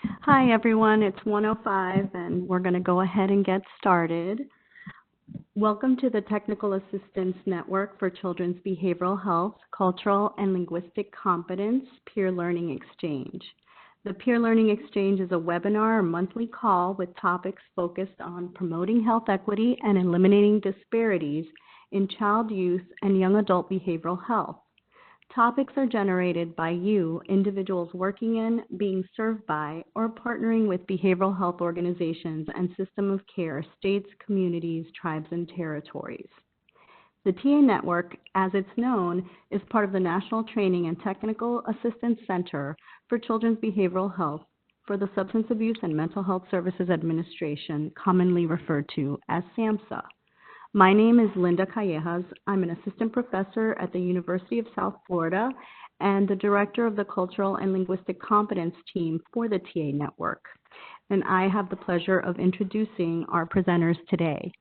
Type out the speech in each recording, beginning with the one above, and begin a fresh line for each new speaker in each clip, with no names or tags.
Hi, everyone. It's 1:05, and we're going to go ahead and get started. Welcome to the Technical Assistance Network for Children's Behavioral Health, Cultural and Linguistic Competence Peer Learning Exchange. The Peer Learning Exchange is a webinar or monthly call with topics focused on promoting health equity and eliminating disparities in child, youth, and young adult behavioral health. Topics are generated by you, individuals working in, being served by, or partnering with behavioral health organizations and system of care, states, communities, tribes, and territories. The TA Network, as it's known, is part of the National Training and Technical Assistance Center for Children's Behavioral Health for the Substance Abuse and Mental Health Services Administration, commonly referred to as SAMHSA. My name is Linda Callejas. I'm an assistant professor at the University of South Florida and the director of the Cultural and Linguistic Competence team for the TA Network. And I have the pleasure of introducing our presenters today.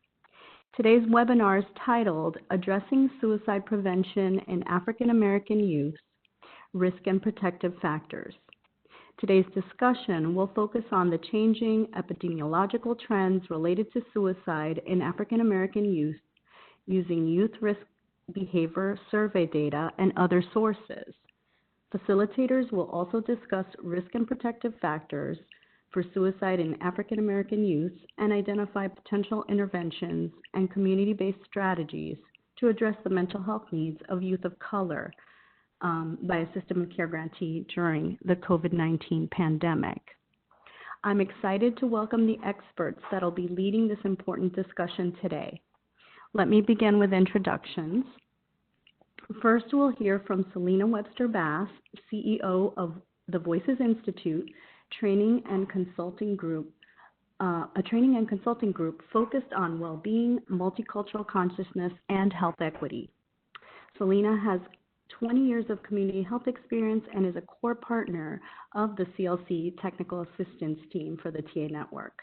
Today's webinar is titled Addressing Suicide Prevention in African American Youth, Risk and Protective Factors. Today's discussion will focus on the changing epidemiological trends related to suicide in African American youth using youth risk behavior survey data and other sources. Facilitators will also discuss risk and protective factors for suicide in African American youth and identify potential interventions and community-based strategies to address the mental health needs of youth of color by a system of care grantee during the COVID-19 pandemic. I'm excited to welcome the experts that will be leading this important discussion today. Let me begin with introductions. First, we'll hear from Selena Webster-Bass, CEO of the Voices Institute, a training and consulting group focused on well-being, multicultural consciousness, and health equity. Selena has 20 years of community health experience and is a core partner of the CLC Technical Assistance Team for the TA Network.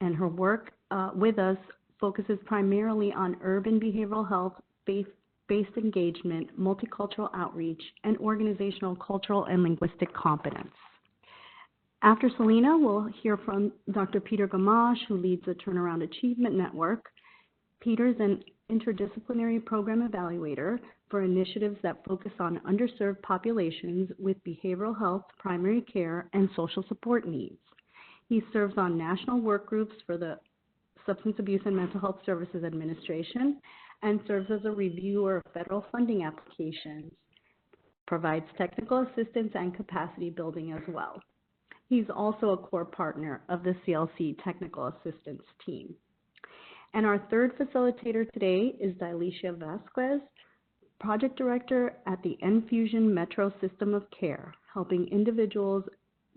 And her work with us focuses primarily on urban behavioral health, faith-based engagement, multicultural outreach, and organizational, cultural, and linguistic competence. After Selena, we'll hear from Dr. Peter Gamache, who leads the Turnaround Achievement Network. Peter's an interdisciplinary program evaluator for initiatives that focus on underserved populations with behavioral health, primary care, and social support needs. He serves on national work groups for the Substance Abuse and Mental Health Services Administration and serves as a reviewer of federal funding applications, provides technical assistance and capacity building as well. He's also a core partner of the CLC Technical Assistance Team. And our third facilitator today is Dilecia Vasquez, Project Director at the Enfusion Metro System of Care, helping individuals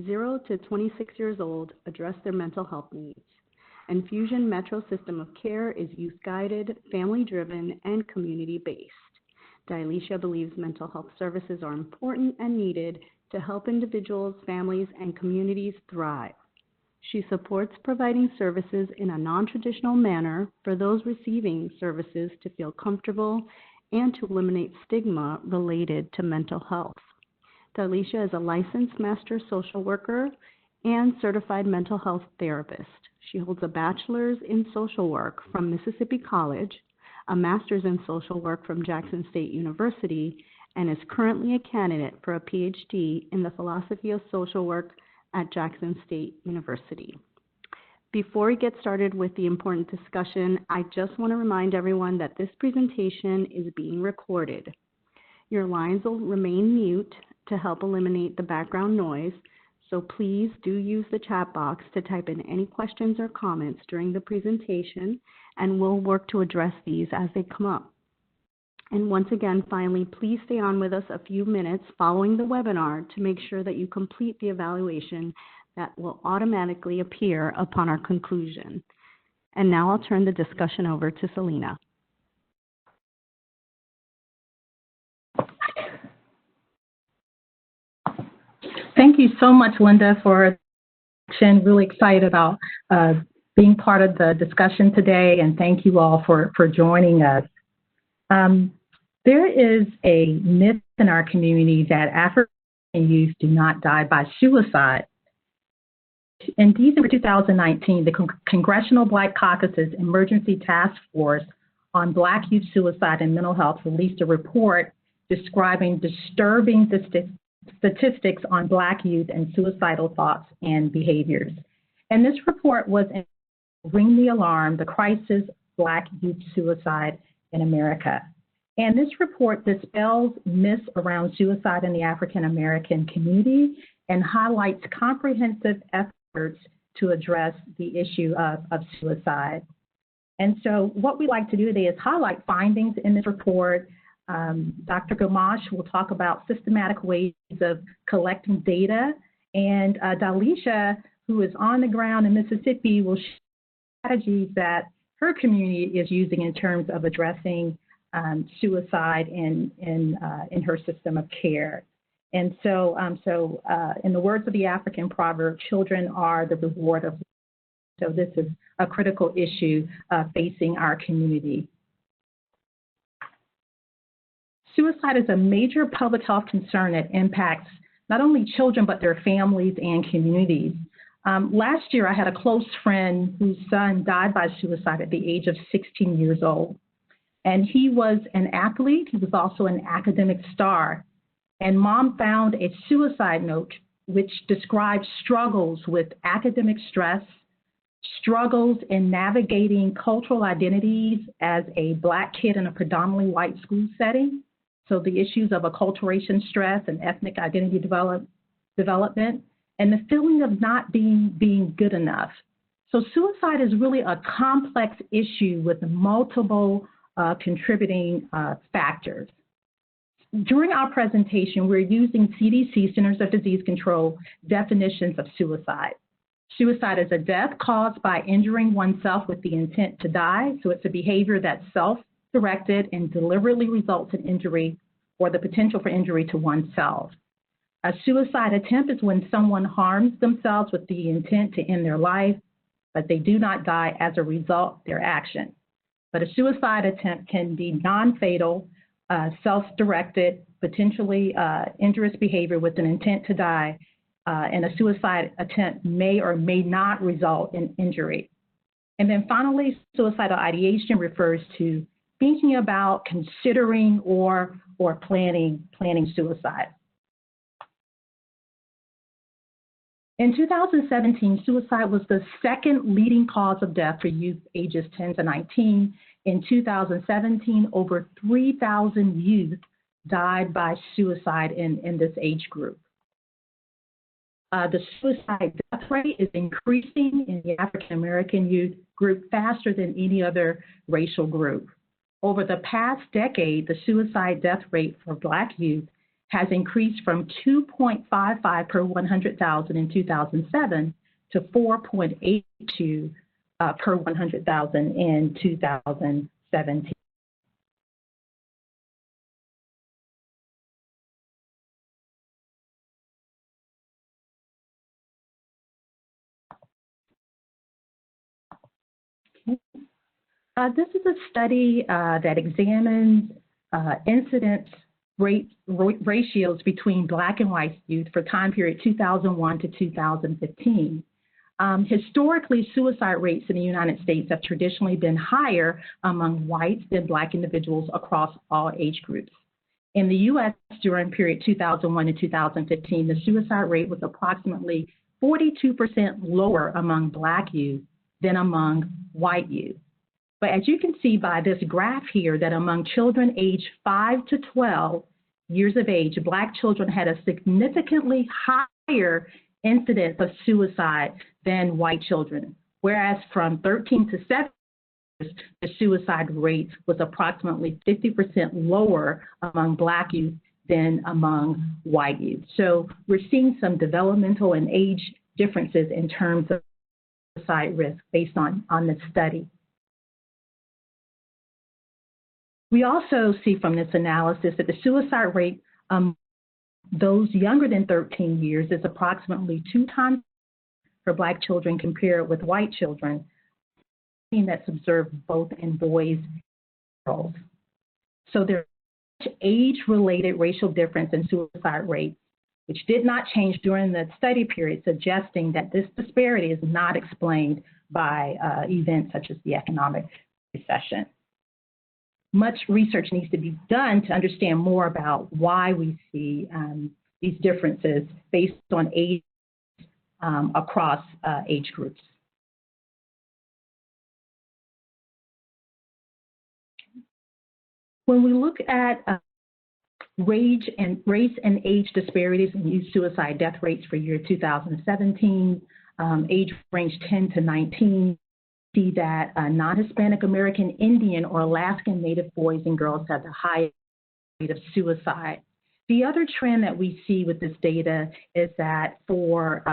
0 to 26 years old address their mental health needs. Enfusion Metro System of Care is youth-guided, family-driven, and community-based. Dilecia believes mental health services are important and needed to help individuals, families, and communities thrive. She supports providing services in a non-traditional manner for those receiving services to feel comfortable and to eliminate stigma related to mental health. Dilecia is a licensed master social worker and certified mental health therapist. She holds a bachelor's in social work from Mississippi College, a master's in social work from Jackson State University, and is currently a candidate for a PhD in the philosophy of social work at Jackson State University. Before we get started with the important discussion, I just want to remind everyone that this presentation is being recorded. Your lines will remain mute to help eliminate the background noise, so please do use the chat box to type in any questions or comments during the presentation, and we'll work to address these as they come up. And once again, finally, please stay on with us a few minutes following the webinar to make sure that you complete the evaluation that will automatically appear upon our conclusion. And now I'll turn the discussion over to Selena.
Thank you so much, Linda, for really excited about being part of the discussion today, and thank you all for joining us. There is a myth in our community that African youth do not die by suicide. In December 2019, the Congressional Black Caucus's Emergency Task Force on Black Youth Suicide and Mental Health released a report describing disturbing statistics on Black youth and suicidal thoughts and behaviors. And this report was Ring the Alarm, the Crisis Black Youth Suicide in America. And this report dispels myths around suicide in the African American community and highlights comprehensive efforts to address the issue of suicide. And so what we like to do today is highlight findings in this report. Dr. Gamache will talk about systematic ways of collecting data, and Dalisha, who is on the ground in Mississippi, will share strategies that her community is using in terms of addressing suicide in her system of care. And so, in the words of the African proverb, children are the reward of. So this is a critical issue facing our community. Suicide is a major public health concern that impacts not only children, but their families and communities. Last year, I had a close friend whose son died by suicide at the age of 16 years old. And he was an athlete. He was also an academic star. And mom found a suicide note which described struggles with academic stress, struggles in navigating cultural identities as a Black kid in a predominantly white school setting. So the issues of acculturation stress and ethnic identity development, and the feeling of not being good enough. So suicide is really a complex issue with multiple contributing factors. During our presentation, we're using CDC, Centers of Disease Control, definitions of suicide. Suicide is a death caused by injuring oneself with the intent to die. So it's a behavior that's self-directed and deliberately results in injury or the potential for injury to oneself. A suicide attempt is when someone harms themselves with the intent to end their life, but they do not die as a result of their action. But a suicide attempt can be non-fatal, self-directed, potentially injurious behavior with an intent to die, and a suicide attempt may or may not result in injury. And then finally, suicidal ideation refers to thinking about, considering, or planning suicide. In 2017, suicide was the second leading cause of death for youth ages 10 to 19. In 2017, over 3,000 youth died by suicide in this age group. The suicide death rate is increasing in the African American youth group faster than any other racial group. Over the past decade, the suicide death rate for Black youth has increased from 2.55 per 100,000 in 2007 to 4.82 per 100,000 in 2017. This is a study that examines incidence ratios between Black and white youth for time period 2001 to 2015. Historically, suicide rates in the United States have traditionally been higher among whites than Black individuals across all age groups. In the U.S. during period 2001 to 2015, the suicide rate was approximately 42% lower among Black youth than among white youth. But as you can see by this graph here, that among children aged 5 to 12 years of age, Black children had a significantly higher incidence of suicide than white children, whereas from 13 to 7 years, the suicide rate was approximately 50% lower among Black youth than among white youth. So we're seeing some developmental and age differences in terms of suicide risk based on this study. We also see from this analysis that the suicide rate those younger than 13 years is approximately 2 times for Black children compared with white children, that's observed both in boys and girls. So there's age-related racial difference in suicide rates which did not change during the study period, suggesting that this disparity is not explained by events such as the economic recession. Much research needs to be done to understand more about why we see these differences based on age across age groups. When we look at race and age disparities in youth suicide death rates for year 2017, age range 10 to 19, see that non-Hispanic American Indian or Alaskan Native boys and girls have the highest rate of suicide. The other trend that we see with this data is that for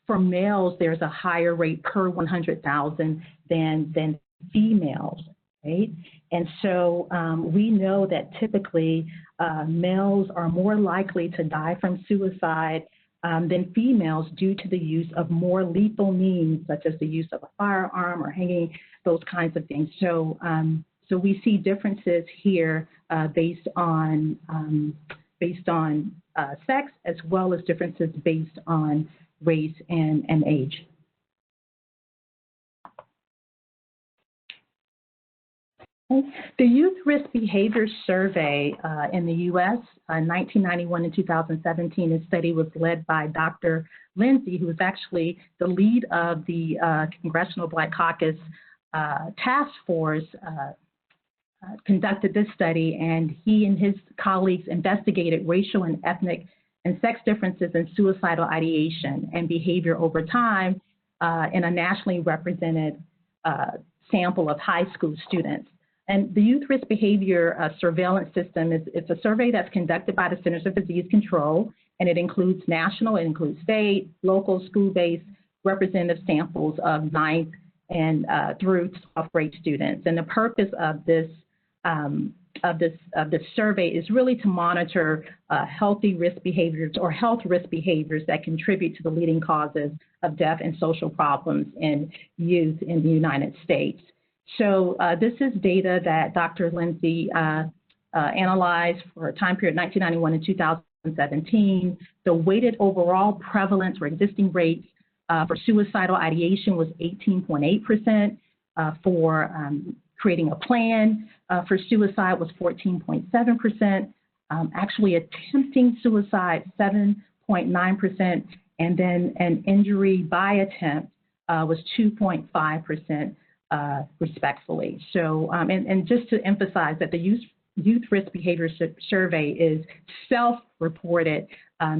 males, there's a higher rate per 100,000 than females, right? And so we know that typically males are more likely to die from suicide than females due to the use of more lethal means, such as the use of a firearm or hanging, those kinds of things. So, so we see differences here based on sex, as well as differences based on race and age. The Youth Risk Behavior Survey in the U.S. 1991 and 2017, this study was led by Dr. Lindsay, who was actually the lead of the Congressional Black Caucus Task Force, conducted this study, and he and his colleagues investigated racial and ethnic and sex differences in suicidal ideation and behavior over time in a nationally represented sample of high school students. And the Youth Risk Behavior Surveillance System it's a survey that's conducted by the Centers for Disease Control, and it includes national, it includes state, local, school-based representative samples of 9th and through 12th grade students. And the purpose of this survey is really to monitor healthy risk behaviors or health risk behaviors that contribute to the leading causes of death and social problems in youth in the United States. So this is data that Dr. Lindsay analyzed for a time period 1991 and 2017. The weighted overall prevalence or existing rates for suicidal ideation was 18.8%. For creating a plan for suicide was 14.7%. Actually attempting suicide, 7.9%. And then an injury by attempt was 2.5%. Respectfully. So, and just to emphasize that the Youth Risk Behavior Survey is self-reported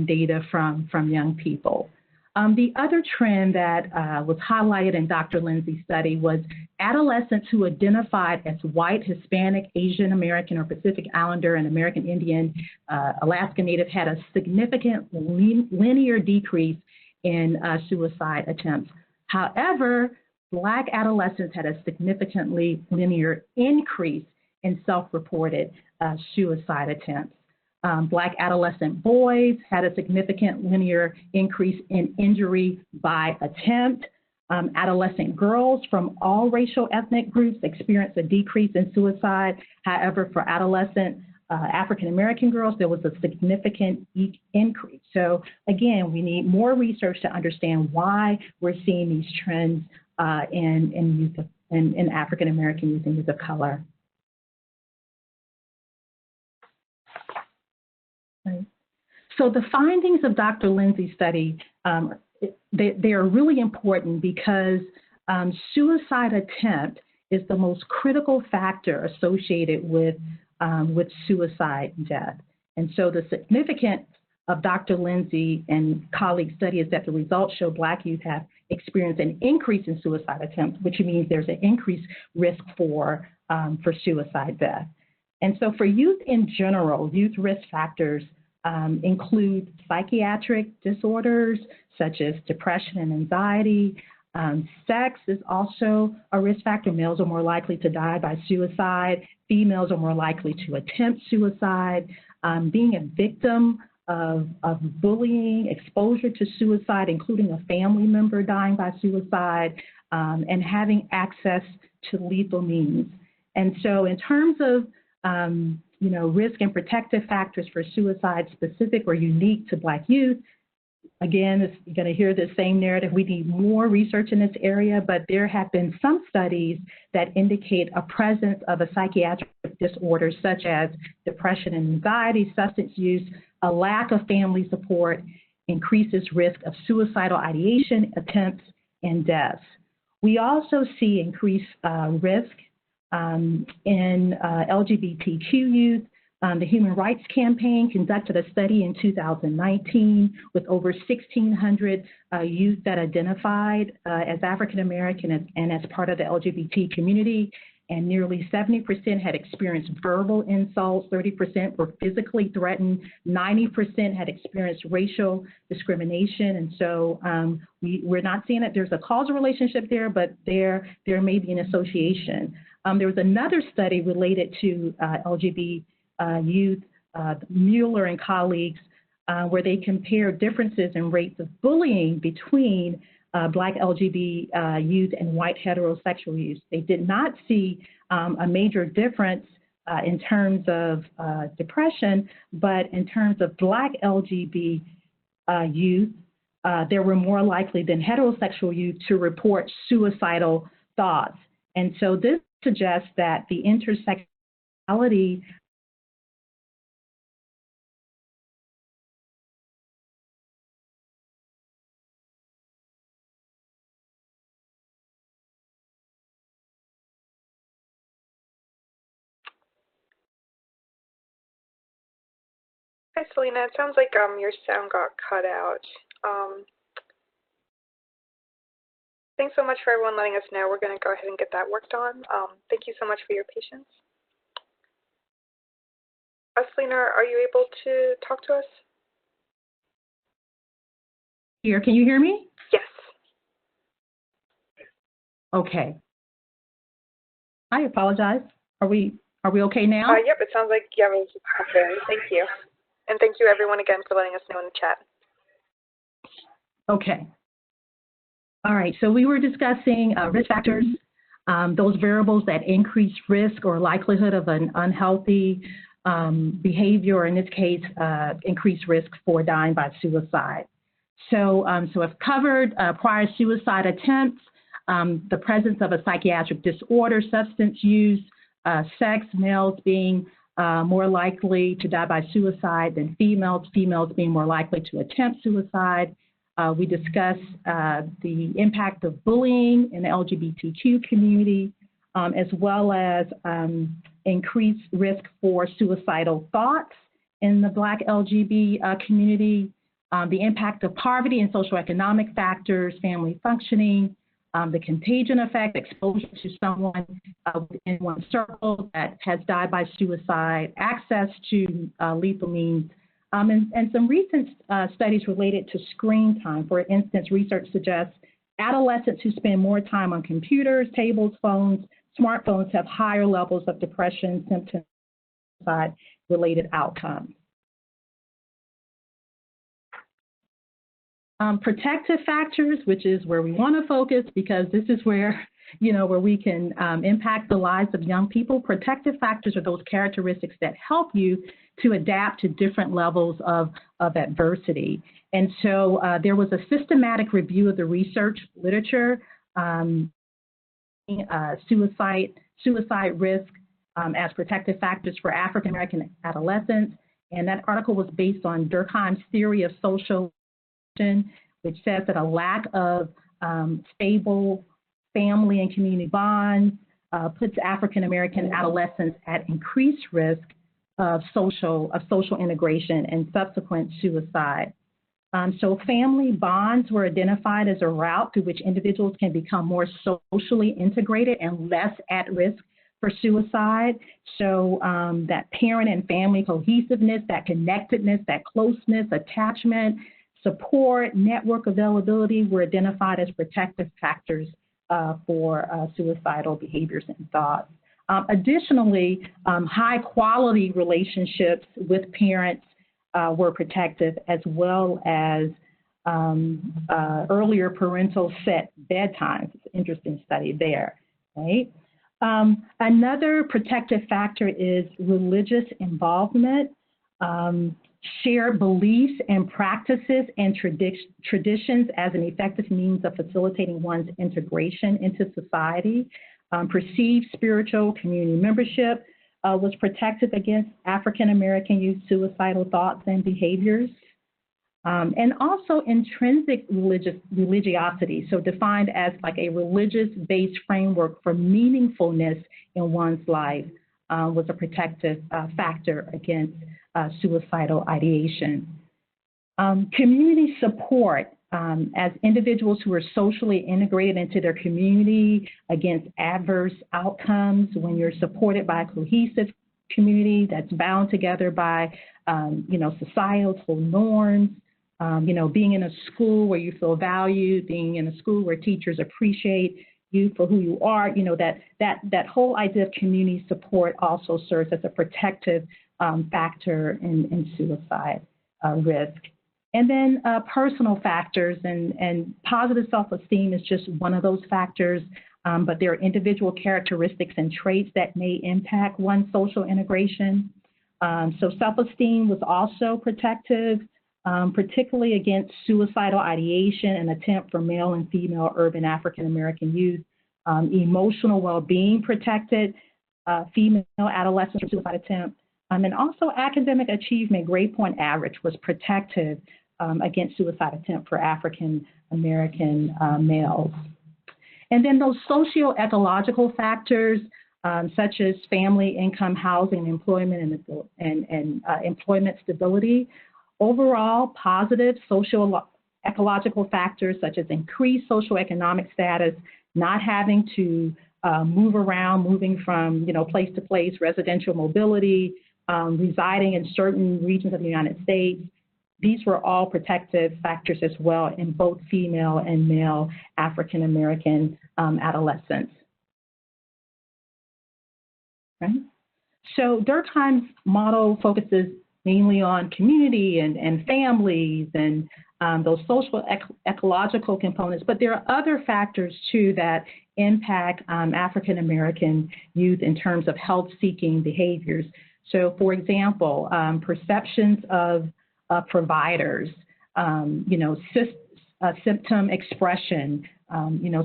data from young people. The other trend that was highlighted in Dr. Lindsay's study was adolescents who identified as white, Hispanic, Asian American, or Pacific Islander and American Indian, Alaska Native had a significant linear decrease in suicide attempts. However, Black adolescents had a significantly linear increase in self-reported suicide attempts. Black adolescent boys had a significant linear increase in injury by attempt. Adolescent girls from all racial ethnic groups experienced a decrease in suicide. However, for adolescent African-American girls, there was a significant increase. So again, we need more research to understand why we're seeing these trends in African-American youth and youth of color. Right. So the findings of Dr. Lindsay's study, they are really important because suicide attempt is the most critical factor associated with suicide death. And so the significance of Dr. Lindsay and colleagues' study is that the results show Black youth have experienced an increase in suicide attempts, which means there's an increased risk for suicide death. And so for youth in general, youth risk factors include psychiatric disorders such as depression and anxiety. Sex is also a risk factor. Males are more likely to die by suicide. Females are more likely to attempt suicide. Being a victim of bullying, exposure to suicide, including a family member dying by suicide, and having access to lethal means. And so in terms of risk and protective factors for suicide specific or unique to Black youth. Again, you're going to hear the same narrative. We need more research in this area, but there have been some studies that indicate a presence of a psychiatric disorder such as depression and anxiety, substance use, a lack of family support, increases risk of suicidal ideation, attempts, and deaths. We also see increased risk in LGBTQ youth. The Human Rights Campaign conducted a study in 2019 with over 1,600 youth that identified as African American and as part of the LGBT community, and nearly 70% had experienced verbal insults, 30% were physically threatened, 90% had experienced racial discrimination, and so we're not seeing that there's a causal relationship there, but there may be an association. There was another study related to LGBT youth, Mueller and colleagues, where they compared differences in rates of bullying between Black LGBT youth and white heterosexual youth. They did not see a major difference in terms of depression, but in terms of Black LGBT youth, they were more likely than heterosexual youth to report suicidal thoughts. And so this suggests that the intersectionality
Hi, Selena. It sounds like your sound got cut out. Thanks so much for everyone letting us know. We're going to go ahead and get that worked on. Thank you so much for your patience. Selena, are you able to talk to us?
Here, can you hear me?
Yes.
Okay. I apologize. Are we okay now?
Yep, it sounds like it was okay. Thank you. And thank you everyone again for letting us know in the chat.
Okay. All right, so we were discussing risk factors, those variables that increase risk or likelihood of an unhealthy behavior, or in this case, increased risk for dying by suicide. So I've covered prior suicide attempts, the presence of a psychiatric disorder, substance use, sex, males being more likely to die by suicide than females, females being more likely to attempt suicide. We discussed the impact of bullying in the LGBTQ community, as well as increased risk for suicidal thoughts in the Black LGBT community, the impact of poverty and socioeconomic factors, family functioning, the contagion effect, exposure to someone in one circle that has died by suicide, access to lethal means, and some recent studies related to screen time. For instance, research suggests adolescents who spend more time on computers, tablets, phones, smartphones have higher levels of depression, symptoms, suicide-related outcomes. Protective factors, which is where we want to focus because this is where, where we can impact the lives of young people. Protective factors are those characteristics that help you to adapt to different levels of adversity. And so there was a systematic review of the research literature, suicide risk as protective factors for African American adolescents. And that article was based on Durkheim's theory of social, which says that a lack of stable family and community bonds puts African American adolescents at increased risk of social integration and subsequent suicide. So family bonds were identified as a route through which individuals can become more socially integrated and less at risk for suicide. So that parent and family cohesiveness, that connectedness, that closeness, attachment, support, network availability were identified as protective factors for suicidal behaviors and thoughts. Additionally, high quality relationships with parents were protective, as well as earlier parental set bedtimes. It's an interesting study there, right? Another protective factor is religious involvement, shared beliefs and practices and traditions as an effective means of facilitating one's integration into society. Perceived spiritual community membership was protective against African American youth suicidal thoughts and behaviors. And also intrinsic religiosity, so defined as like a religious-based framework for meaningfulness in one's life, was a protective factor against suicidal ideation. Community support, as individuals who are socially integrated into their community against adverse outcomes, when you're supported by a cohesive community that's bound together by, societal norms, being in a school where you feel valued, being in a school where teachers appreciate you for who you are, that whole idea of community support also serves as a protective factor in suicide risk. And then personal factors and positive self-esteem is just one of those factors, but there are individual characteristics and traits that may impact one's social integration. So self-esteem was also protective, particularly against suicidal ideation and attempt for male and female urban African American youth. Emotional well-being protected female adolescents from suicide attempt. And also academic achievement, grade point average, was protective against suicide attempt for African American males. And then those socio-ecological factors, such as family, income, housing, employment, and employment stability. Overall, positive socio-ecological factors such as increased socioeconomic status, not having to move around, moving from place to place, residential mobility, residing in certain regions of the United States. These were all protective factors as well in both female and male African American adolescents. Right? So Durkheim's model focuses mainly on community and families and those social ecological components, but there are other factors too that impact African American youth in terms of health-seeking behaviors. So, for example, perceptions of providers, symptom expression.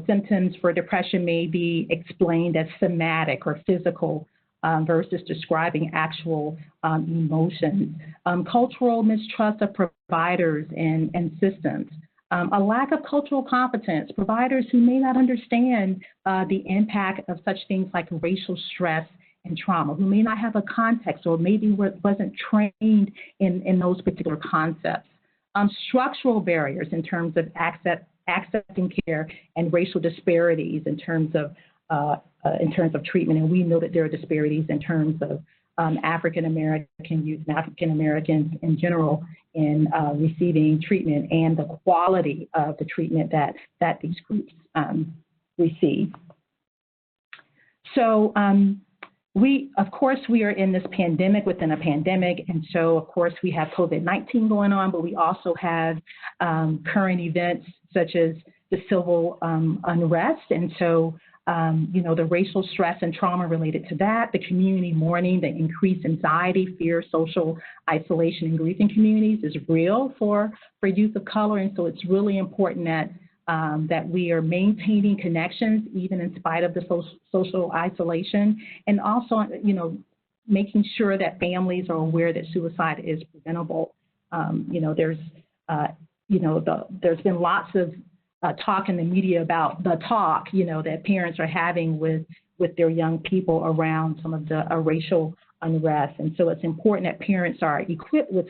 Symptoms for depression may be explained as somatic or physical versus describing actual emotions. Cultural mistrust of providers and systems. A lack of cultural competence, providers who may not understand the impact of such things like racial stress and trauma, who may not have a context or maybe wasn't trained in those particular concepts. Structural barriers in terms of accessing care and racial disparities in terms of treatment, and we know that there are disparities in terms of African American youth and African Americans in general in receiving treatment and the quality of the treatment that these groups receive. So of course, we are in this pandemic within a pandemic, and so of course we have COVID-19 going on, but we also have current events such as the civil unrest, and so the racial stress and trauma related to that, the community mourning, the increased anxiety, fear, social isolation, and grief in communities is real for youth of color, and so it's really important that we are maintaining connections even in spite of the social isolation, and also, making sure that families are aware that suicide is preventable. There's been lots of talk in the media about the talk, that parents are having with their young people around some of the racial unrest. And so it's important that parents are equipped with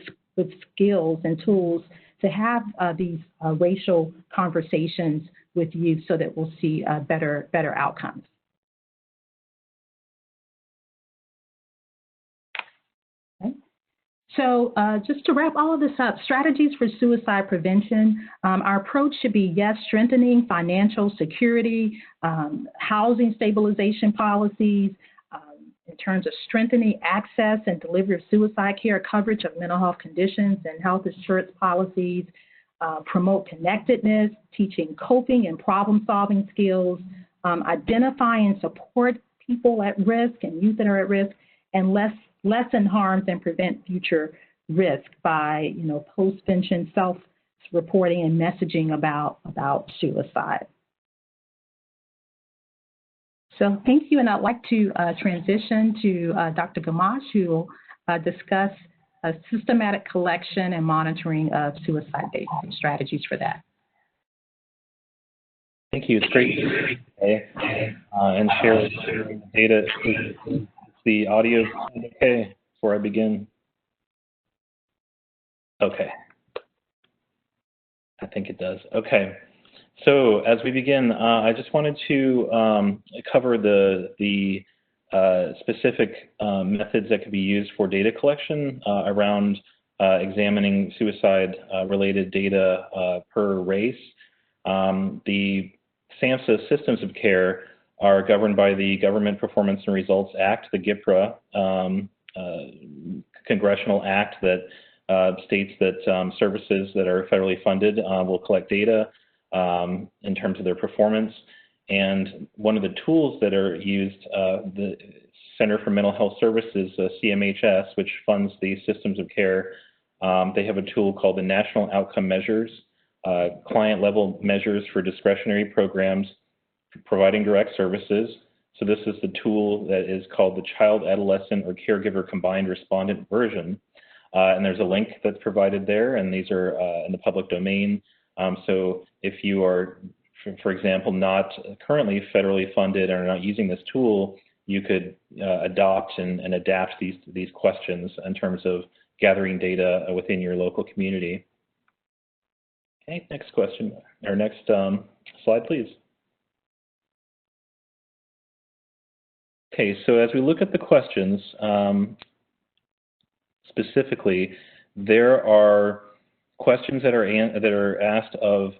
skills and tools to have these racial conversations with youth so that we'll see better outcomes. Okay. So just to wrap all of this up, strategies for suicide prevention, our approach should be, yes, strengthening financial security, housing stabilization policies, in terms of strengthening access and delivery of suicide care, coverage of mental health conditions and health insurance policies, promote connectedness, teaching coping and problem-solving skills, identify and support people at risk and youth that are at risk, and lessen harms and prevent future risk by, post-vention self-reporting and messaging about suicide. So thank you, and I'd like to transition to Dr. Gamache, who will discuss a systematic collection and monitoring of suicide-based strategies for that.
Thank you. It's great to be here today and share the data. Is the audio okay before I begin? Okay. I think it does. Okay. So as we begin, I just wanted to cover the specific methods that could be used for data collection around examining suicide-related data per race. The SAMHSA systems of care are governed by the Government Performance and Results Act, the GPRA congressional act that states that services that are federally funded will collect data in terms of their performance. And one of the tools that are used, the Center for Mental Health Services, CMHS, which funds these systems of care, they have a tool called the National Outcome Measures, client-level measures for discretionary programs providing direct services. So this is the tool that is called the Child, Adolescent, or Caregiver Combined Respondent version. And there's a link that's provided there, and these are in the public domain. So if you are, for example, not currently federally funded or not using this tool, you could adopt and adapt these questions in terms of gathering data within your local community. Okay, next question, or next slide, please. Okay, so as we look at the questions, specifically, there are questions that are asked of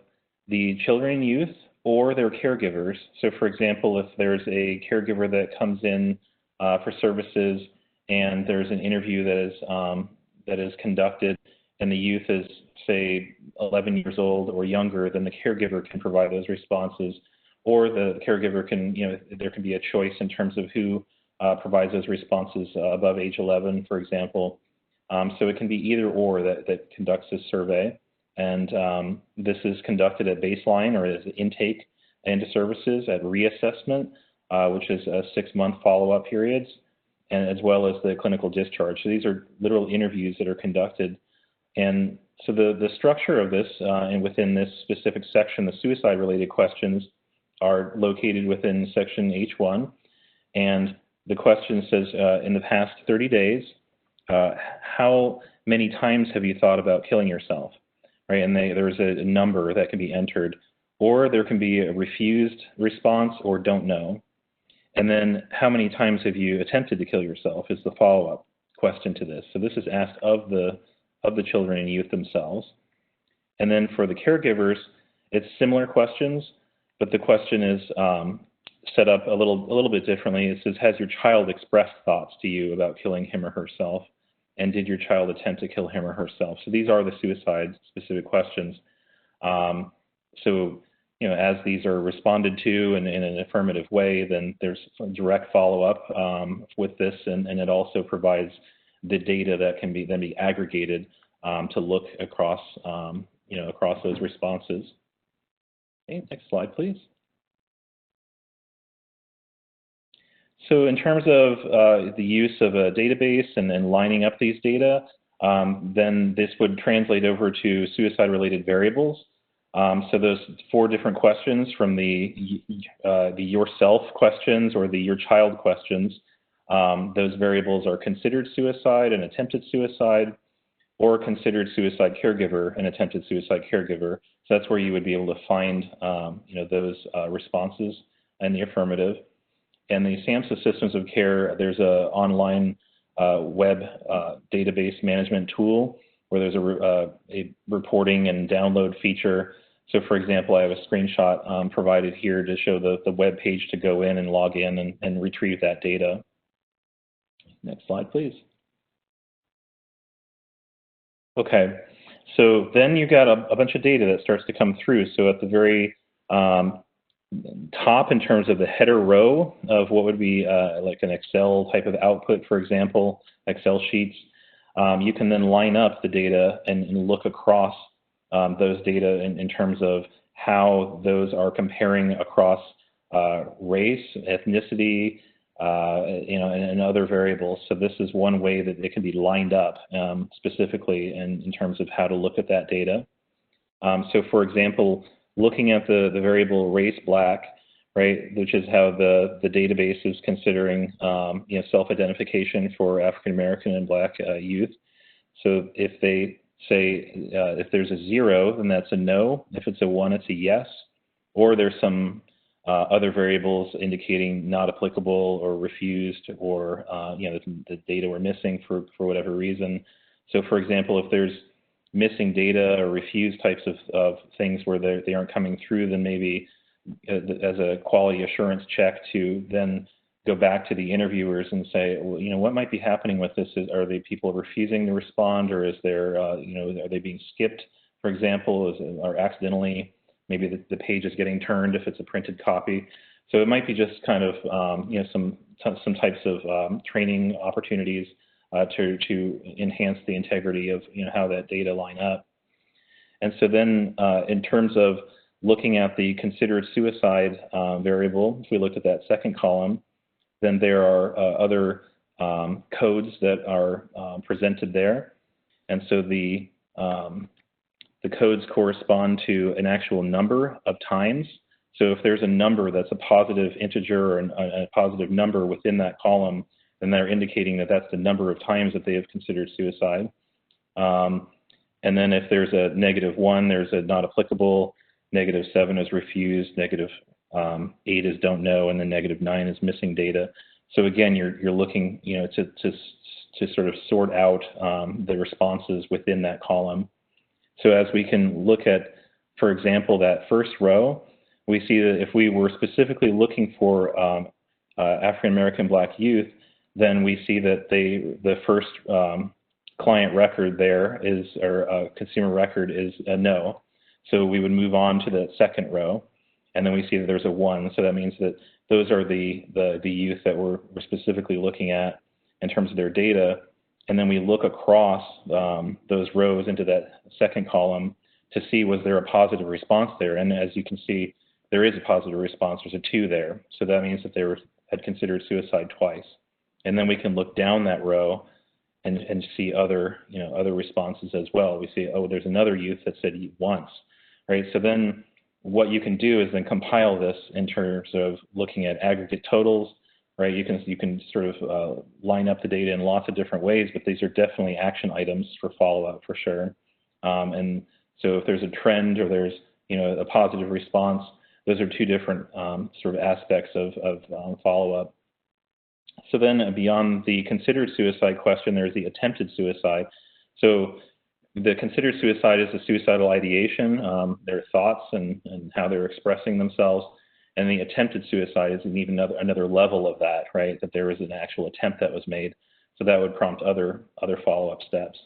the children and youth or their caregivers. So for example, if there's a caregiver that comes in for services and there's an interview that is conducted and the youth is, say, 11 years old or younger, then the caregiver can provide those responses. Or the caregiver can, there can be a choice in terms of who provides those responses above age 11, for example. So it can be either or that conducts this survey. And this is conducted at baseline or as intake into services, at reassessment, which is a 6-month follow-up periods, and as well as the clinical discharge. So these are literal interviews that are conducted. And so the structure of this, and within this specific section, the suicide-related questions are located within section H1. And the question says, in the past 30 days, how many times have you thought about killing yourself? Right, and there's a number that can be entered, or there can be a refused response or don't know. And then how many times have you attempted to kill yourself is the follow-up question to this. So this is asked of the children and youth themselves. And then for the caregivers, it's similar questions, but the question is set up a little bit differently. It says, has your child expressed thoughts to you about killing him or herself? And did your child attempt to kill him or herself? So these are the suicide-specific questions. So, as these are responded to in an affirmative way, then there's some direct follow-up with this, and it also provides the data that can then be aggregated to look across, across those responses. Okay, next slide, please. So in terms of the use of a database and lining up these data, then this would translate over to suicide-related variables. So those 4 different questions from the yourself questions or the your child questions, those variables are considered suicide and attempted suicide, or considered suicide caregiver and attempted suicide caregiver. So that's where you would be able to find those responses in the affirmative. And the SAMHSA systems of care, there's a online web database management tool where there's a reporting and download feature. So for example, I have a screenshot provided here to show the web page to go in and log in and retrieve that data. Next slide, please. Okay, so then you've got a bunch of data that starts to come through. So at the very top in terms of the header row of what would be like an Excel type of output, for example, Excel sheets, you can then line up the data and look across those data in terms of how those are comparing across race, ethnicity, and other variables. So this is one way that it can be lined up specifically in terms of how to look at that data. So for example, looking at the variable race black, right, which is how the database is considering self-identification for African American and Black youth. So if they say if there's a 0, then that's a no. If it's a 1, it's a yes. Or there's some other variables indicating not applicable or refused, or the data were missing for whatever reason. So for example, if there's missing data or refused types of things where they aren't coming through, then maybe as a quality assurance check to then go back to the interviewers and say, well, what might be happening with this? Are they people refusing to respond, or is there, are they being skipped, for example, or accidentally, maybe the page is getting turned if it's a printed copy. So it might be just kind of, some types of training opportunities to enhance the integrity of how that data line up. And so then in terms of looking at the considered suicide variable, if we looked at that second column, then there are other codes that are presented there. And so the codes correspond to an actual number of times. So if there's a number that's a positive integer or a positive number within that column, then they're indicating that that's the number of times that they have considered suicide. And then if there's a -1, there's a not applicable, -7 is refused, -8 is don't know, and then -9 is missing data. So again, you're looking, to sort of sort out the responses within that column. So as we can look at, for example, that first row, we see that if we were specifically looking for African American Black youth, then we see that the first client record there is, or consumer record is a no. So we would move on to the second row, and then we see that there's a 1. So that means that those are the youth that we're specifically looking at in terms of their data. And then we look across those rows into that second column to see, was there a positive response there? And as you can see, there is a positive response. There's a 2 there. So that means that they had considered suicide twice. And then we can look down that row and see other responses as well. We see, oh, there's another youth that said once, right? So then what you can do is then compile this in terms of looking at aggregate totals, right? You can sort of line up the data in lots of different ways, but these are definitely action items for follow-up for sure. And so if there's a trend or there's a positive response, those are 2 different sort of aspects of follow-up. So then beyond the considered suicide question, there's the attempted suicide. So the considered suicide is a suicidal ideation, their thoughts and how they're expressing themselves. And the attempted suicide is even another level of that, right? That there was an actual attempt that was made. So that would prompt other follow-up steps.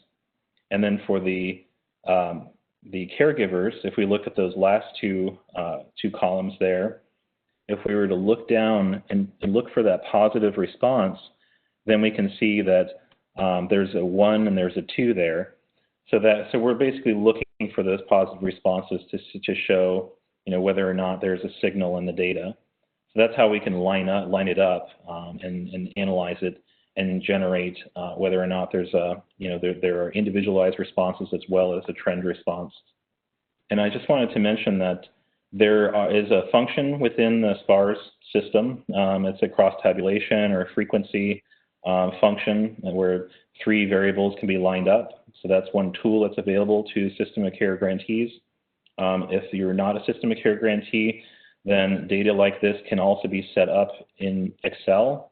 And then for the caregivers, if we look at those last two columns there, if we were to look down and look for that positive response, then we can see that there's a 1 and there's a 2 there. So we're basically looking for those positive responses to show whether or not there's a signal in the data. So that's how we can line it up and analyze it and generate whether or not there's there are individualized responses as well as a trend response. And I just wanted to mention that there is a function within the SPARS system. It's a cross-tabulation or a frequency function where 3 variables can be lined up. So that's one tool that's available to system of care grantees. If you're not a system of care grantee, then data like this can also be set up in Excel.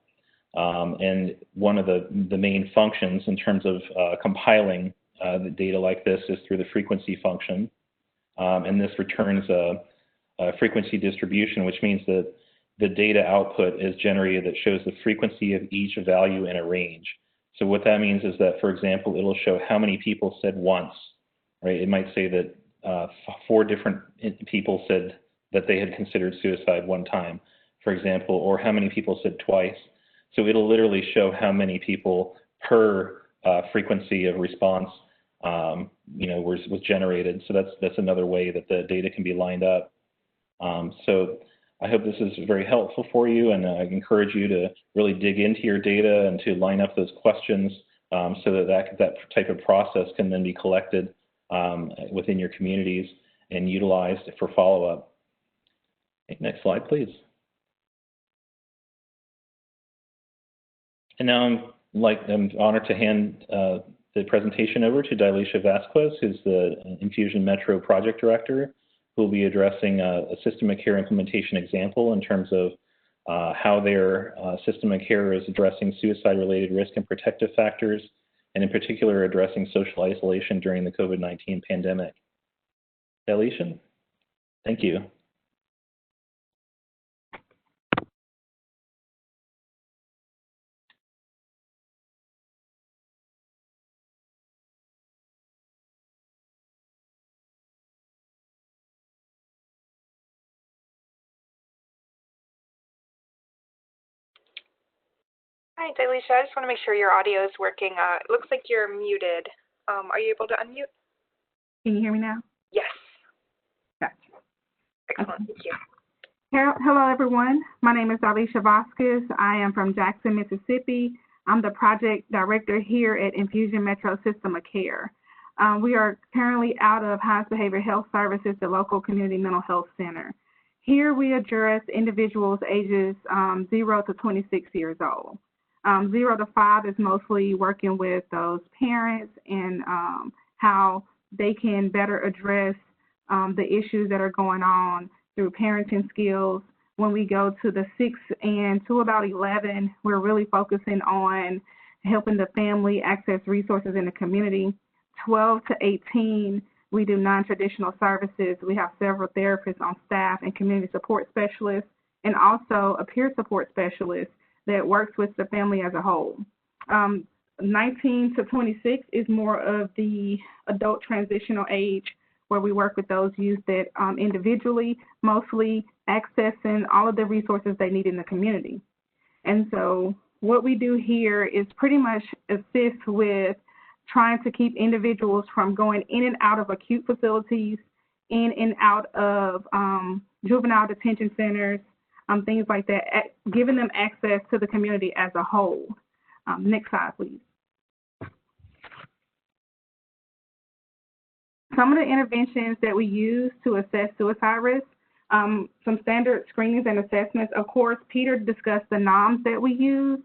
And one of the main functions in terms of compiling the data like this is through the frequency function. And this returns a frequency distribution, which means that the data output is generated that shows the frequency of each value in a range. So what that means is that, for example, it'll show how many people said once, right? It might say that 4 different people said that they had considered suicide one time, for example, or how many people said twice. So it'll literally show how many people per frequency of response was generated. So that's another way that the data can be lined up. So I hope this is very helpful for you, and I encourage you to really dig into your data and to line up those questions so that type of process can then be collected within your communities and utilized for follow-up. Next slide, please. And now I'm honored to hand the presentation over to Dilisha Vasquez, who's the Infusion Metro Project Director, who will be addressing a system of care implementation example in terms of how their system of care is addressing suicide-related risk and protective factors, and in particular addressing social isolation during the COVID-19 pandemic. Dilisha, thank you.
Hi, Dilisha. I just want to make sure your audio is working. It looks like you're muted. Are you able to unmute?
Can you hear me now?
Yes.
Gotcha.
Excellent.
Okay.
Thank you.
Hello, everyone. My name is Dilisha Vasquez. I am from Jackson, Mississippi. I'm the project director here at Infusion Metro System of Care. We are currently out of Highest Behavior Health Services, the local community mental health center. Here we address individuals ages 0 to 26 years old. 0 to 5 is mostly working with those parents and how they can better address the issues that are going on through parenting skills. When we go to the 6 and to about 11, we're really focusing on helping the family access resources in the community. 12 to 18, we do non-traditional services. We have several therapists on staff and community support specialists, and also a peer support specialist that works with the family as a whole. 19 to 26 is more of the adult transitional age, where we work with those youth that individually, mostly accessing all of the resources they need in the community. And so what we do here is pretty much assist with trying to keep individuals from going in and out of acute facilities, in and out of juvenile detention centers, things like that, giving them access to the community as a whole. Next slide, please. Some of the interventions that we use to assess suicide risk, some standard screenings and assessments. Of course, Peter discussed the NOMS that we use.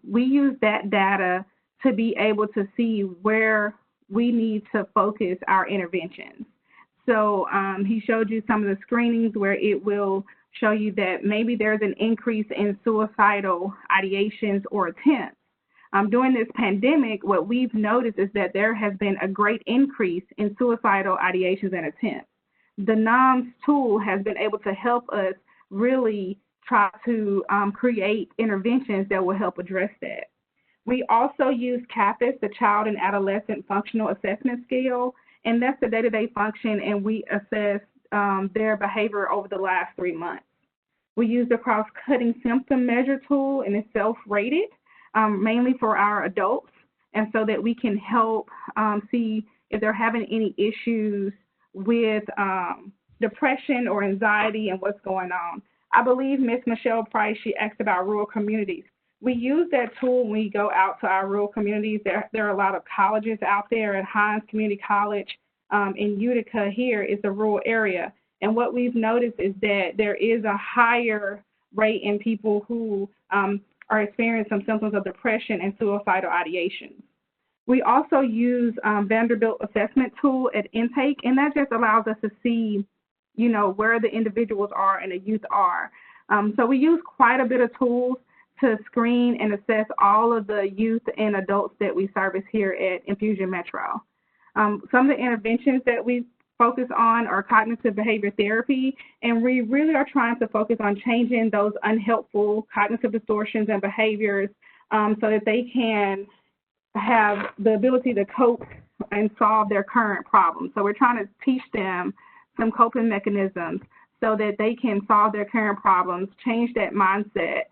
We use that data to be able to see where we need to focus our interventions. So he showed you some of the screenings where it will show you that maybe there's an increase in suicidal ideations or attempts. During this pandemic, what we've noticed is that there has been a great increase in suicidal ideations and attempts. The NOMS tool has been able to help us really try to create interventions that will help address that. We also use CAPAS, the Child and Adolescent Functional Assessment Scale, and that's the day-to-day function, and we assess their behavior over the last 3 months. We use the cross-cutting symptom measure tool, and it's self-rated, mainly for our adults, and so that we can help see if they're having any issues with depression or anxiety and what's going on. I believe Ms. Michelle Price, she asked about rural communities. We use that tool when we go out to our rural communities. There are a lot of colleges out there at Hines Community College in Utica. Here is a rural area. And what we've noticed is that there is a higher rate in people who are experiencing some symptoms of depression and suicidal ideations. We also use Vanderbilt assessment tool at intake, and that just allows us to see, you know, where the individuals are and the youth are. So we use quite a bit of tools to screen and assess all of the youth and adults that we service here at Infusion Metro. Some of the interventions that we focus on are cognitive behavior therapy, and we really are trying to focus on changing those unhelpful cognitive distortions and behaviors so that they can have the ability to cope and solve their current problems. So we're trying to teach them some coping mechanisms so that they can solve their current problems, change that mindset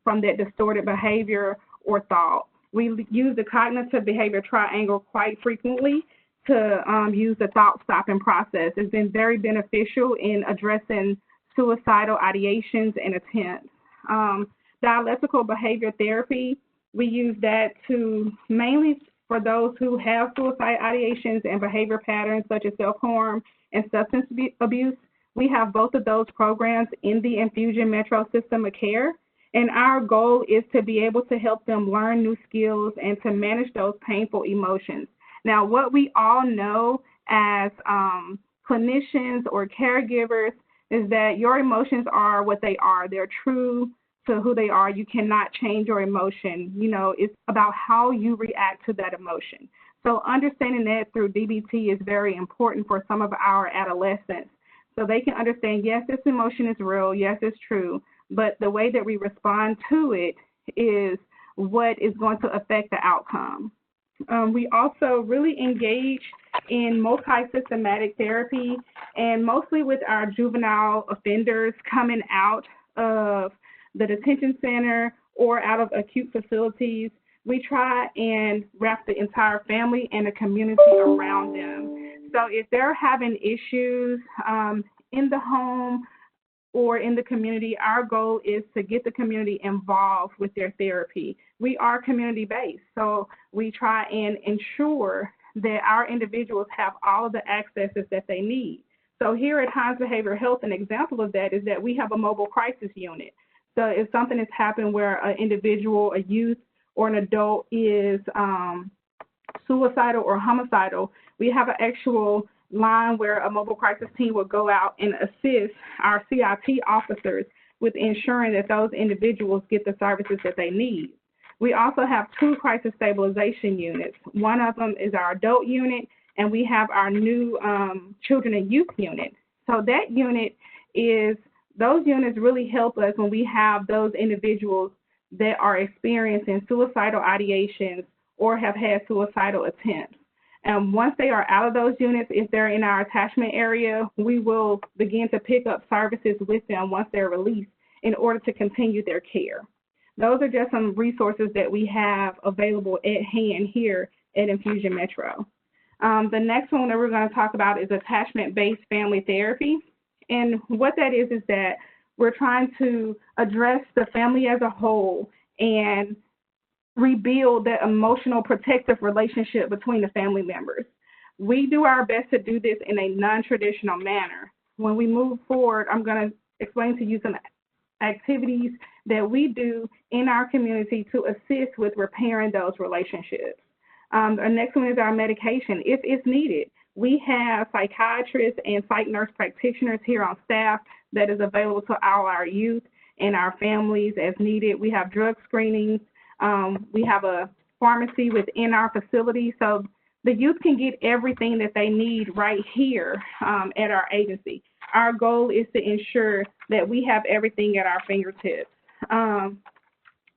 from that distorted behavior or thought. We use the cognitive behavior triangle quite frequently to use the thought stopping process. It's been very beneficial in addressing suicidal ideations and attempts. Dialectical behavior therapy, we use that to mainly for those who have suicide ideations and behavior patterns such as self-harm and substance abuse. We have both of those programs in the Infusion Metro system of care. And our goal is to be able to help them learn new skills and to manage those painful emotions. Now, what we all know as clinicians or caregivers is that your emotions are what they are. They're true to who they are. You cannot change your emotion. You know, it's about how you react to that emotion. So understanding that through DBT is very important for some of our adolescents. So they can understand, yes, this emotion is real. Yes, it's true. But the way that we respond to it is what is going to affect the outcome. We also really engage in multi-systematic therapy, and mostly with our juvenile offenders coming out of the detention center or out of acute facilities. We try and wrap the entire family and the community around them. So if they're having issues in the home or in the community, our goal is to get the community involved with their therapy. We are community-based, so we try and ensure that our individuals have all of the accesses that they need. So here at Hines Behavioral Health, an example of that is that we have a mobile crisis unit. So if something has happened where an individual, a youth, or an adult is suicidal or homicidal, we have an actual line where a mobile crisis team will go out and assist our CIT officers with ensuring that those individuals get the services that they need. We also have 2 crisis stabilization units. One of them is our adult unit, and we have our new children and youth unit. So that unit is, those units really help us when we have those individuals that are experiencing suicidal ideations or have had suicidal attempts. And once they are out of those units, if they're in our attachment area, we will begin to pick up services with them once they're released in order to continue their care. Those are just some resources that we have available at hand here at Infusion Metro. The next one that we're going to talk about is attachment-based family therapy. And what that is that we're trying to address the family as a whole and rebuild that emotional protective relationship between the family members. We do our best to do this in a non-traditional manner. When we move forward, I'm going to explain to you some activities that we do in our community to assist with repairing those relationships. The next one is our medication, if it's needed. We have psychiatrists and psych nurse practitioners here on staff that is available to all our youth and our families as needed. We have drug screenings. We have a pharmacy within our facility, so the youth can get everything that they need right here at our agency. Our goal is to ensure that we have everything at our fingertips.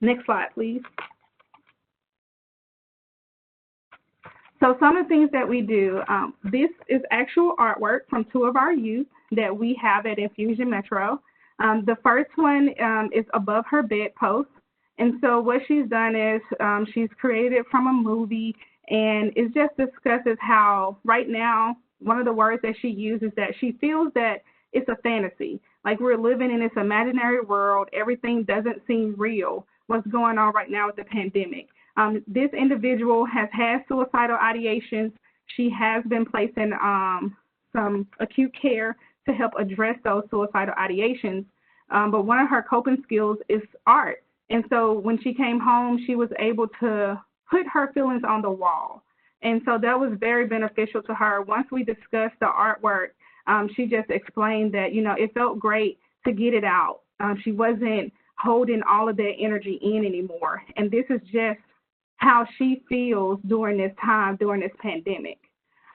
Next slide, please. So some of the things that we do, this is actual artwork from 2 of our youth that we have at Infusion Metro. The first one is above her bedpost. And so what she's done is she's created it from a movie, and it just discusses how right now, one of the words that she uses that she feels that it's a fantasy. Like we're living in this imaginary world. Everything doesn't seem real. What's going on right now with the pandemic. This individual has had suicidal ideations. She has been placed in some acute care to help address those suicidal ideations. But one of her coping skills is art. And so when she came home, she was able to put her feelings on the wall. And so that was very beneficial to her. Once we discussed the artwork, she just explained that, you know, it felt great to get it out. She wasn't holding all of that energy in anymore. And this is just how she feels during this time, during this pandemic.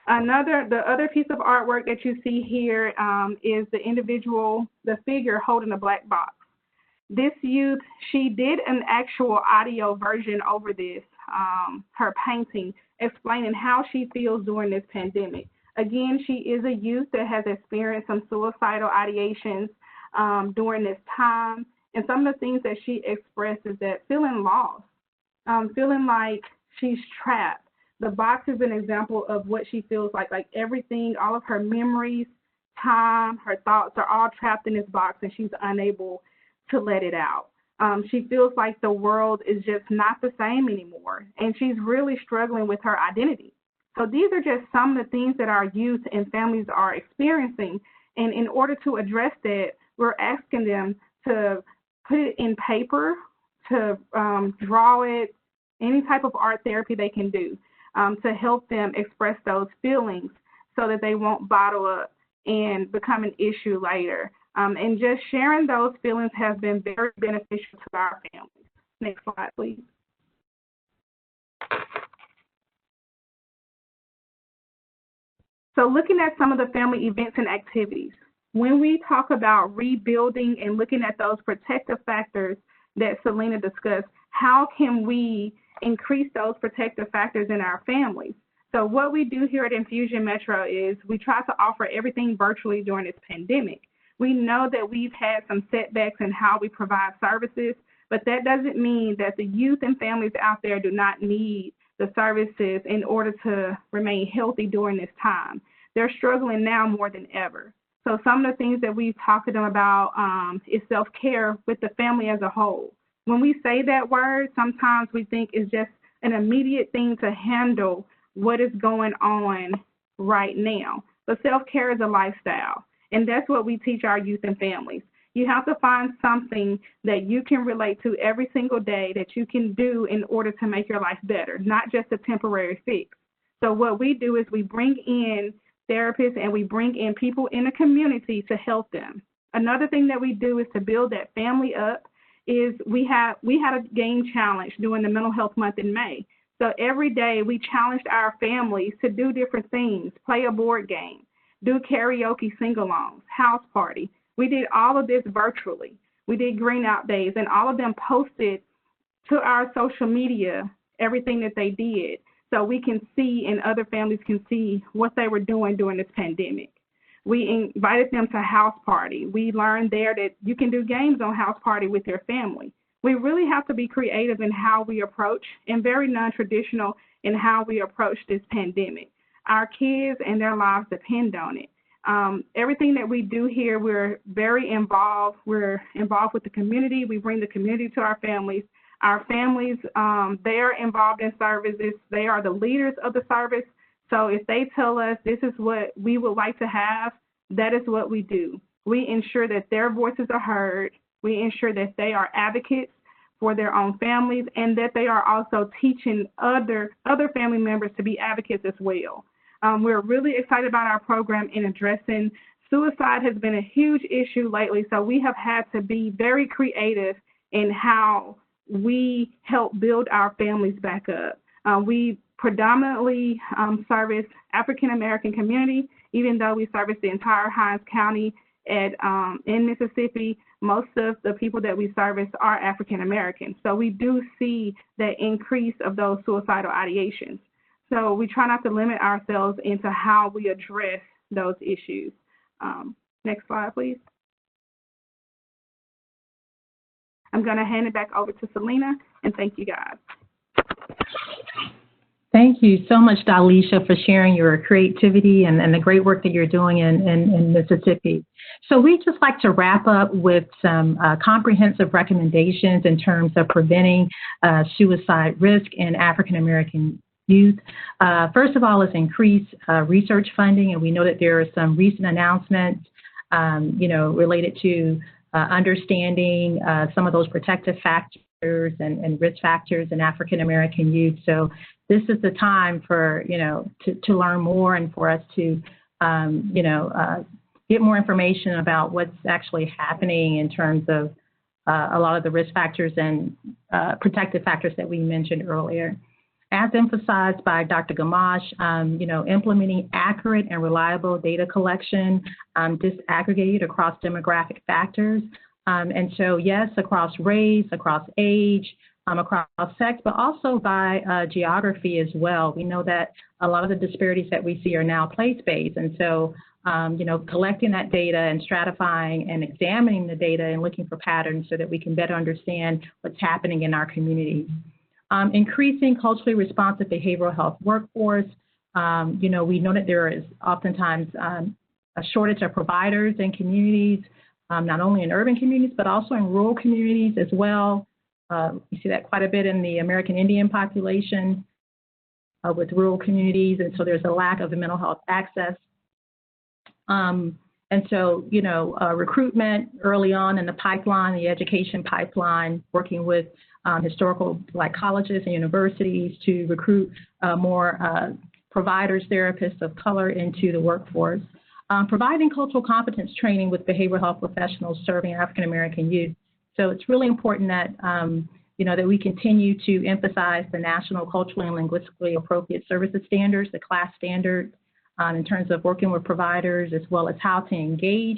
The other piece of artwork that you see here is the individual, the figure holding a black box. This youth, she did an actual audio version over this, her painting, explaining how she feels during this pandemic. Again, she is a youth that has experienced some suicidal ideations during this time. And some of the things that she expressed is that feeling lost, feeling like she's trapped. The box is an example of what she feels like everything, all of her memories, time, her thoughts are all trapped in this box, and she's unable to let it out. She feels like the world is just not the same anymore, and she's really struggling with her identity. So these are just some of the things that our youth and families are experiencing. And in order to address that, we're asking them to put it in paper, to draw it, any type of art therapy they can do to help them express those feelings so that they won't bottle up and become an issue later. And just sharing those feelings has been very beneficial to our families. Next slide, please. So looking at some of the family events and activities, when we talk about rebuilding and looking at those protective factors that Selena discussed, how can we increase those protective factors in our families? So what we do here at Infusion Metro is we try to offer everything virtually during this pandemic. We know that we've had some setbacks in how we provide services, but that doesn't mean that the youth and families out there do not need the services in order to remain healthy during this time. They're struggling now more than ever. So some of the things that we've talked to them about is self-care with the family as a whole. When we say that word, sometimes we think it's just an immediate thing to handle what is going on right now. But self-care is a lifestyle, and that's what we teach our youth and families. You have to find something that you can relate to every single day that you can do in order to make your life better, not just a temporary fix. So what we do is we bring in therapists and we bring in people in the community to help them. Another thing that we do is to build that family up is we had a game challenge during the Mental Health Month in May. So every day we challenged our families to do different things, play a board game, do karaoke sing-alongs, house party. We did all of this virtually. We did green out days, and all of them posted to our social media everything that they did so we can see and other families can see what they were doing during this pandemic. We invited them to house party. We learned there that you can do games on house party with your family. We really have to be creative in how we approach and very non-traditional in how we approach this pandemic. Our kids and their lives depend on it. Everything that we do here, we're very involved. We're involved with the community. We bring the community to our families. Our families, they are involved in services. They are the leaders of the service. So if they tell us this is what we would like to have, that is what we do. We ensure that their voices are heard. We ensure that they are advocates for their own families and that they are also teaching other family members to be advocates as well. We're really excited about our program in addressing suicide. Has been a huge issue lately, so we have had to be very creative in how we help build our families back up. We predominantly service African-American community, even though we service the entire Hinds County in Mississippi. Most of the people that we service are African-American, so we do see the increase of those suicidal ideations. So we try not to limit ourselves into how we address those issues. Next slide, please. I'm going to hand it back over to Selena, and thank you, guys.
Thank you so much, Dalisha, for sharing your creativity and the great work that you're doing in Mississippi. So we'd just like to wrap up with some comprehensive recommendations in terms of preventing suicide risk in African-American youth. First of all, is increase research funding, and we know that there are some recent announcements, related to understanding some of those protective factors and risk factors in African-American youth. So this is the time for, to learn more and for us to, get more information about what's actually happening in terms of a lot of the risk factors and protective factors that we mentioned earlier. As emphasized by Dr. Gamache, implementing accurate and reliable data collection, disaggregated across demographic factors. And so, yes, across race, across age, across sex, but also by geography as well. We know that a lot of the disparities that we see are now place-based, and so collecting that data and stratifying and examining the data and looking for patterns so that we can better understand what's happening in our communities. Increasing culturally responsive behavioral health workforce. We know that there is oftentimes a shortage of providers in communities, not only in urban communities, but also in rural communities as well. You see that quite a bit in the American Indian population with rural communities, and so there's a lack of mental health access. And so, recruitment early on in the pipeline, the education pipeline, working with historical Black colleges and universities to recruit more providers, therapists of color into the workforce. Providing cultural competence training with behavioral health professionals serving African American youth. So it's really important that, that we continue to emphasize the National Culturally and Linguistically Appropriate Services Standards, the CLAS standard, in terms of working with providers, as well as how to engage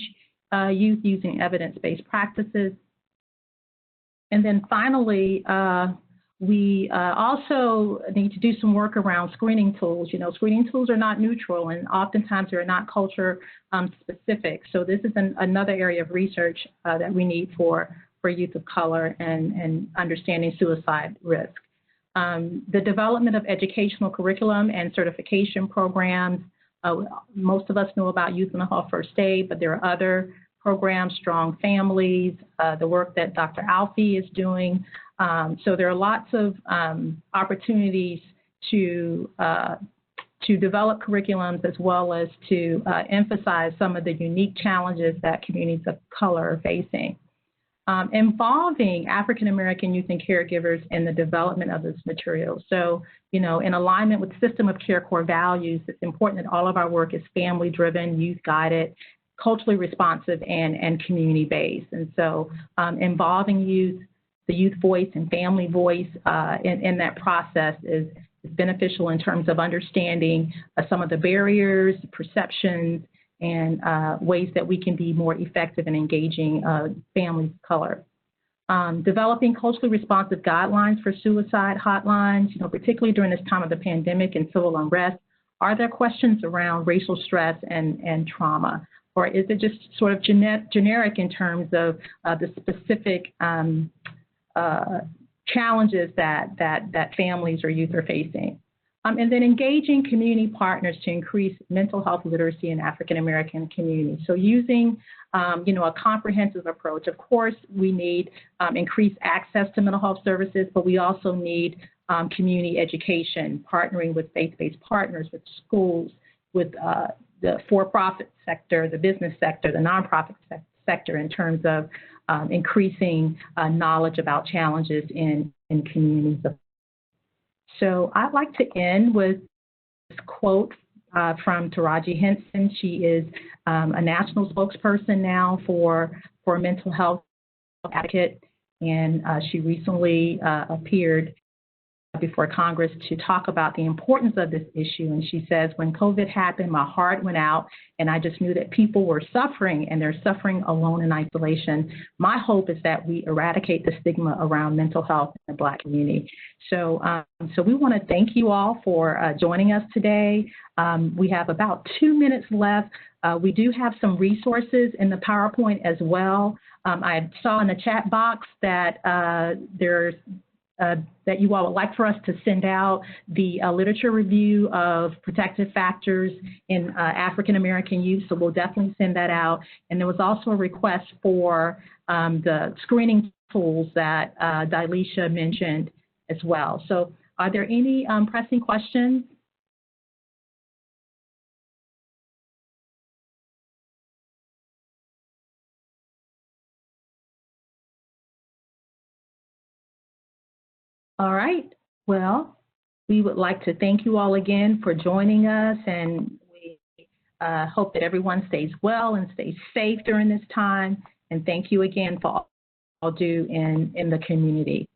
youth using evidence-based practices. And then finally, we also need to do some work around screening tools. Screening tools are not neutral, and oftentimes they're not culture specific. So this is another area of research that we need for youth of color and understanding suicide risk. The development of educational curriculum and certification programs. Most of us know about Youth Mental Health First Aid, but there are other programs, Strong Families, the work that Dr. Alfie is doing. So there are lots of opportunities to develop curriculums as well as to emphasize some of the unique challenges that communities of color are facing. Involving African American youth and caregivers in the development of this material. So, in alignment with system of care core values, it's important that all of our work is family-driven, youth-guided, culturally responsive, and community-based. And so involving youth, the youth voice and family voice in that process is beneficial in terms of understanding some of the barriers, perceptions, and ways that we can be more effective in engaging families of color. Developing culturally responsive guidelines for suicide hotlines, particularly during this time of the pandemic and civil unrest. Are there questions around racial stress and trauma? Or is it just sort of generic in terms of the specific challenges that families or youth are facing? And then engaging community partners to increase mental health literacy in African American communities. So using, a comprehensive approach. Of course, we need increased access to mental health services, but we also need community education, partnering with faith-based partners, with schools, with the for-profit sector, the business sector, the nonprofit sector in terms of increasing knowledge about challenges in communities. So I'd like to end with this quote from Taraji Henson. She is a national spokesperson now for mental health advocate, and she recently appeared before Congress to talk about the importance of this issue. And she says, when COVID happened, my heart went out, and I just knew that people were suffering, and they're suffering alone in isolation. My hope is that we eradicate the stigma around mental health in the Black community. So, so we want to thank you all for joining us today. We have about 2 minutes left. We do have some resources in the PowerPoint as well. I saw in the chat box that there's that you all would like for us to send out the literature review of protective factors in African American youth, so we'll definitely send that out. And there was also a request for the screening tools that Dilisha mentioned as well. So are there any pressing questions? All right. Well, we would like to thank you all again for joining us, and we hope that everyone stays well and stays safe during this time. And thank you again for all you do in the community.